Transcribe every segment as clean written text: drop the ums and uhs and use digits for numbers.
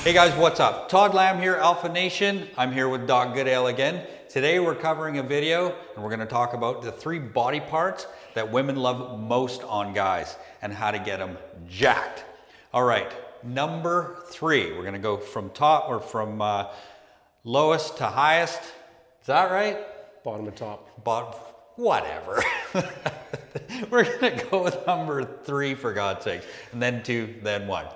Hey guys, what's up? Todd Lamb here, Alpha Nation. I'm here with Doc Goodale again. Today we're covering a video and we're going to talk about the 3 body parts that women love most on guys and how to get them jacked. All right, number 3. We're going to go from top or from lowest to highest. Is that right? Bottom to top. Bottom, whatever. We're going to go with number 3 for God's sake, and then 2, then 1.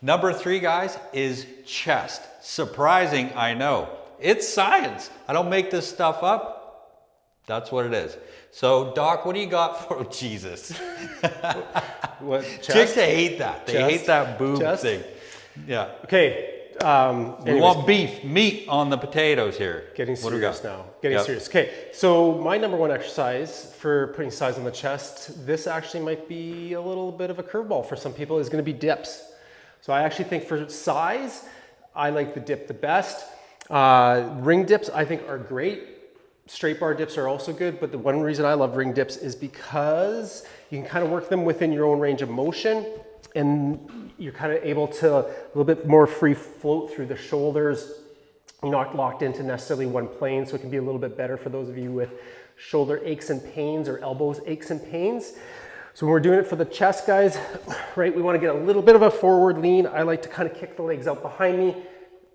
Number 3, guys, is chest. Surprising, I know. It's science. I don't make this stuff up. That's what it is. So, Doc, what do you got for, oh, Jesus. What, chest? Chicks hate that. They hate that boob thing. Yeah. Okay. We want beef, meat on the potatoes here. Getting serious now. Getting serious. Okay, so my number 1 exercise for putting size on the chest, this actually might be a little bit of a curveball for some people, is going to be dips. So I actually think for size, I like the dip the best. Ring dips I think are great. Straight bar dips are also good, but the one reason I love ring dips is because you can kind of work them within your own range of motion, and you're kind of able to a little bit more free float through the shoulders. You're not locked into necessarily one plane, so it can be a little bit better for those of you with shoulder aches and pains or elbows aches and pains. So when we're doing it for the chest, guys, right, we want to get a little bit of a forward lean. I like to kind of kick the legs out behind me,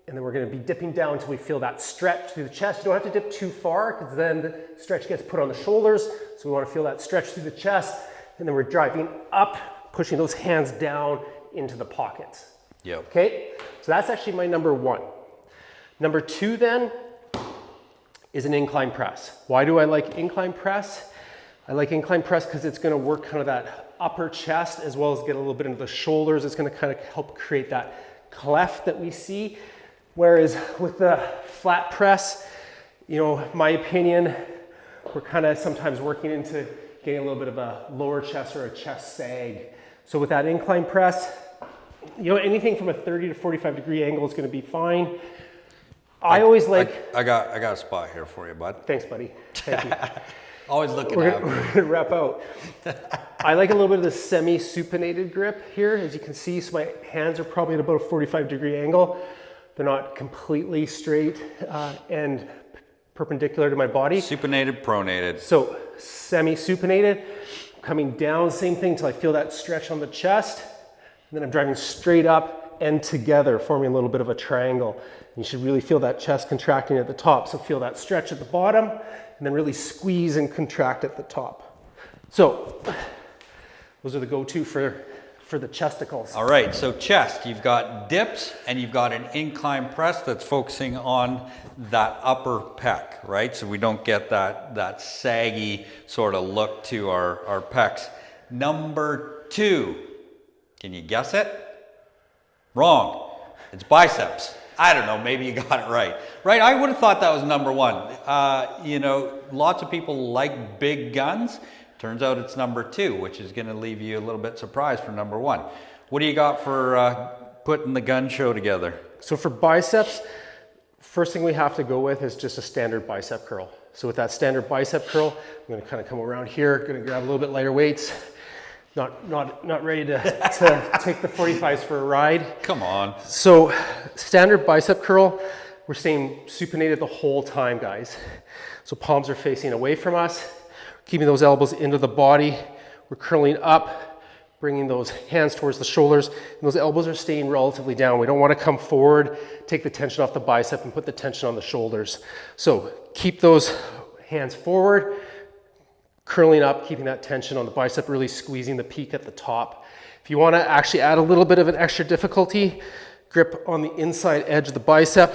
and then we're going to be dipping down until we feel that stretch through the chest. You don't have to dip too far because then the stretch gets put on the shoulders. So we want to feel that stretch through the chest, and then we're driving up, pushing those hands down into the pockets. Yep. Okay, so that's actually my number 1. Number 2 then is an incline press. Why do I like incline press? I like incline press because it's going to work kind of that upper chest as well as get a little bit into the shoulders. It's going to kind of help create that cleft that we see. Whereas with the flat press, you know, my opinion, we're kind of sometimes working into getting a little bit of a lower chest or a chest sag. So with that incline press, you know, anything from a 30 to 45 degree angle is going to be fine. I always like... I got a spot here for you, bud. Thanks, buddy. Thank you. Always looking We're going to wrap out. I like a little bit of the semi-supinated grip here, as you can see. So my hands are probably at about a 45 degree angle. They're not completely straight and perpendicular to my body. Supinated, pronated. So semi-supinated, coming down, same thing till I feel that stretch on the chest. And then I'm driving straight up and together, forming a little bit of a triangle. You should really feel that chest contracting at the top. So feel that stretch at the bottom, and then really squeeze and contract at the top. So those are the go-to for the chesticles. All right, so chest, you've got dips and you've got an incline press that's focusing on that upper pec, right? So we don't get that saggy sort of look to our pecs. Number 2, can you guess it? Wrong, it's biceps. I don't know, maybe you got it right. Right, I would have thought that was number 1. You know, lots of people like big guns. Turns out it's number 2, which is gonna leave you a little bit surprised for number 1. What do you got for putting the gun show together? So for biceps, first thing we have to go with is just a standard bicep curl. So with that standard bicep curl, I'm gonna kind of come around here, gonna grab a little bit lighter weights. Not ready to take the 45s for a ride. Come on. So standard bicep curl, we're staying supinated the whole time, guys. So palms are facing away from us, keeping those elbows into the body. We're curling up, bringing those hands towards the shoulders, and those elbows are staying relatively down. We don't want to come forward, take the tension off the bicep and put the tension on the shoulders. So keep those hands forward, curling up, keeping that tension on the bicep, really squeezing the peak at the top. If you want to actually add a little bit of an extra difficulty, grip on the inside edge of the bicep.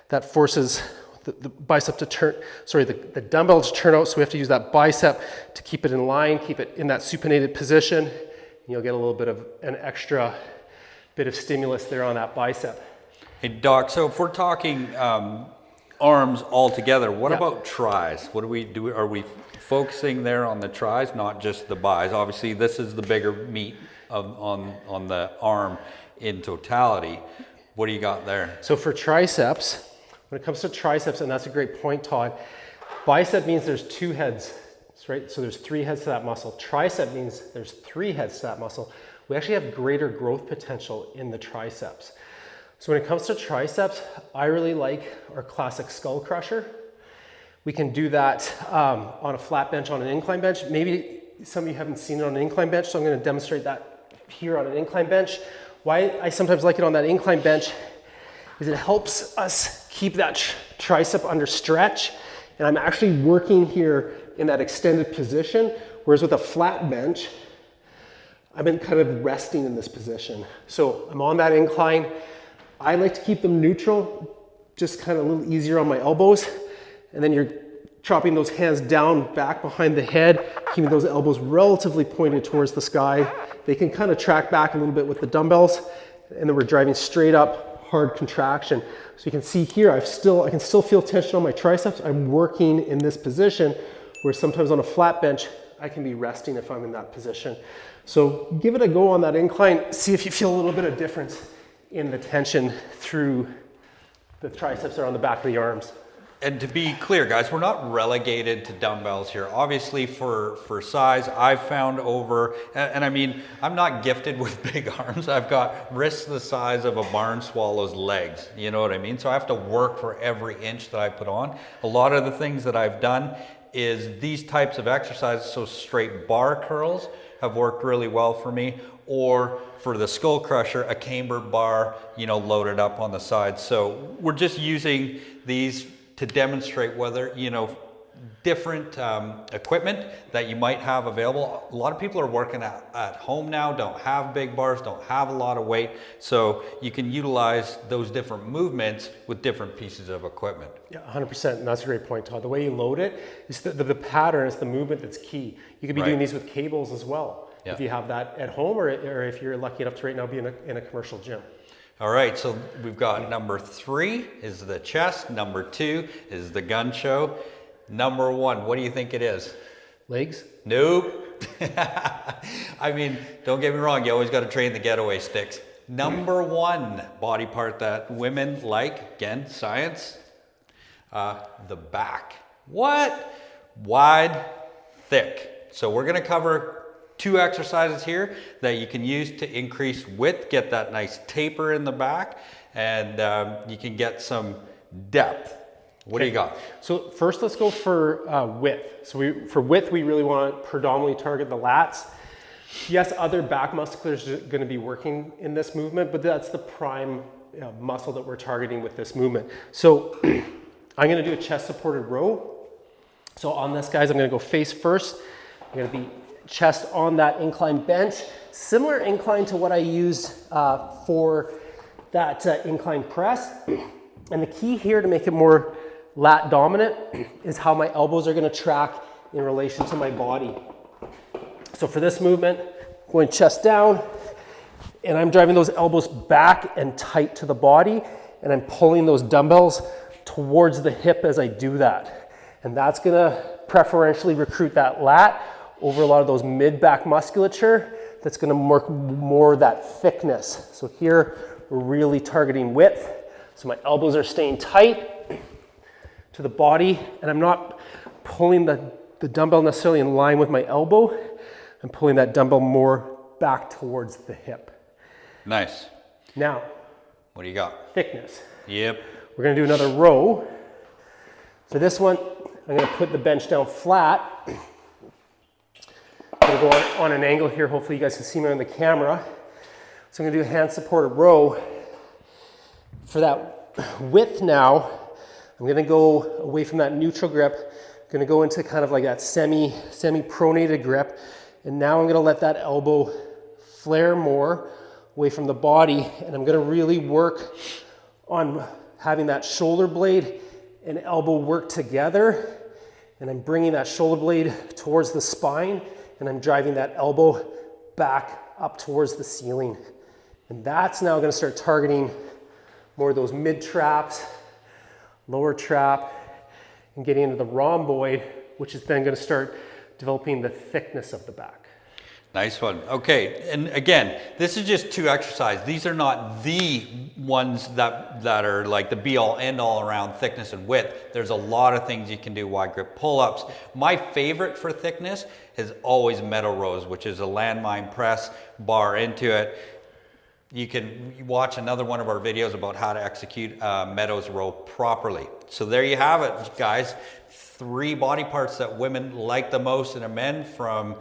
That forces the bicep to turn, the dumbbell to turn out, so we have to use that bicep to keep it in line, keep it in that supinated position. And you'll get a little bit of an extra bit of stimulus there on that bicep. Hey, Doc, so if we're talking arms all together, what about tries? What do we do? Are we focusing there on the tries, not just the bis? Obviously, this is the bigger meat on the arm in totality. What do you got there? So for triceps, when it comes to triceps, and that's a great point, Todd, bicep means there's 2 heads, right? So there's 3 heads to that muscle. Tricep means there's 3 heads to that muscle. We actually have greater growth potential in the triceps. So when it comes to triceps, I really like our classic skull crusher. We can do that on a flat bench, on an incline bench. Maybe some of you haven't seen it on an incline bench, so I'm going to demonstrate that here on an incline bench. Why I sometimes like it on that incline bench is it helps us keep that tricep under stretch, and I'm actually working here in that extended position, whereas with a flat bench, I've been kind of resting in this position. So I'm on that incline. I like to keep them neutral, just kind of a little easier on my elbows, and then you're dropping those hands down back behind the head, keeping those elbows relatively pointed towards the sky. They can kind of track back a little bit with the dumbbells, and then we're driving straight up, hard contraction. So you can see here, I can still feel tension on my triceps. I'm working in this position, where sometimes on a flat bench, I can be resting if I'm in that position. So give it a go on that incline, see if you feel a little bit of difference in the tension through the triceps or on the back of the arms. And to be clear, guys, we're not relegated to dumbbells here. Obviously, for size, I've found and I mean, I'm not gifted with big arms. I've got wrists the size of a barn swallow's legs. You know what I mean? So I have to work for every inch that I put on. A lot of the things that I've done is these types of exercises, so straight bar curls have worked really well for me, or for the skull crusher, a cambered bar, you know, loaded up on the side. So we're just using these to demonstrate whether, you know, different equipment that you might have available. A lot of people are working at home now, don't have big bars, don't have a lot of weight. So you can utilize those different movements with different pieces of equipment. Yeah, 100%, and that's a great point, Todd. The way you load it is the pattern, it's the movement that's key. You could be doing these with cables as well, if you have that at home, or if you're lucky enough to right now be in a commercial gym. All right, so we've got number 3 is the chest, number 2 is the gun show. Number 1, what do you think it is? Legs? Nope. I mean, don't get me wrong, you always got to train the getaway sticks. Number 1 body part that women like, again, science, the back. What? Wide, thick. So we're going to cover 2 exercises here that you can use to increase width, get that nice taper in the back, and you can get some depth. What do you got? So first, let's go for width. So for width, we really want to predominantly target the lats. Yes, other back musculars are going to be working in this movement, but that's the prime muscle that we're targeting with this movement. So I'm going to do a chest supported row. So on this, guys, I'm going to go face first. I'm going to be chest on that incline bench, similar incline to what I used for that incline press. And the key here to make it more lat dominant is how my elbows are going to track in relation to my body. So for this movement, going chest down, and I'm driving those elbows back and tight to the body, and I'm pulling those dumbbells towards the hip as I do that. And that's going to preferentially recruit that lat over a lot of those mid-back musculature. That's going to work more that thickness. So here, we're really targeting width. So my elbows are staying tight to the body, and I'm not pulling the dumbbell necessarily in line with my elbow. I'm pulling that dumbbell more back towards the hip. Nice. Now, what do you got? Thickness. Yep. We're going to do another row. For this one, I'm going to put the bench down flat. I'm going to go on an angle here. Hopefully you guys can see me on the camera. So I'm going to do a hand supported row. For that width now, I'm going to go away from that neutral grip. I'm going to go into kind of like that semi-pronated grip. And now I'm going to let that elbow flare more away from the body. And I'm going to really work on having that shoulder blade and elbow work together. And I'm bringing that shoulder blade towards the spine, and I'm driving that elbow back up towards the ceiling. And that's now going to start targeting more of those mid traps, lower trap, and getting into the rhomboid, which is then going to start developing the thickness of the back. Nice one. Okay, and again, this is just 2 exercises. These are not the ones that are like the be-all, end-all around thickness and width. There's a lot of things you can do, wide grip pull-ups. My favorite for thickness is always meadow rows, which is a landmine press, bar into it. you can watch another one of our videos about how to execute Meadows row properly. So there you have it, guys. 3 body parts that women like the most in a men, from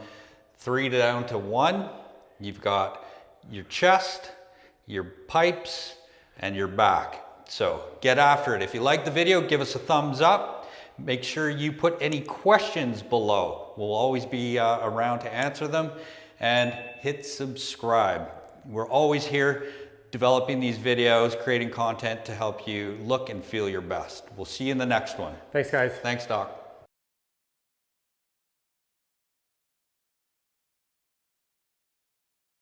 3 down to 1. You've got your chest, your pipes, and your back. So get after it. If you like the video, give us a thumbs up. Make sure you put any questions below. We'll always be around to answer them. And hit subscribe. We're always here developing these videos, creating content to help you look and feel your best. We'll see you in the next one. Thanks, guys. Thanks, Doc.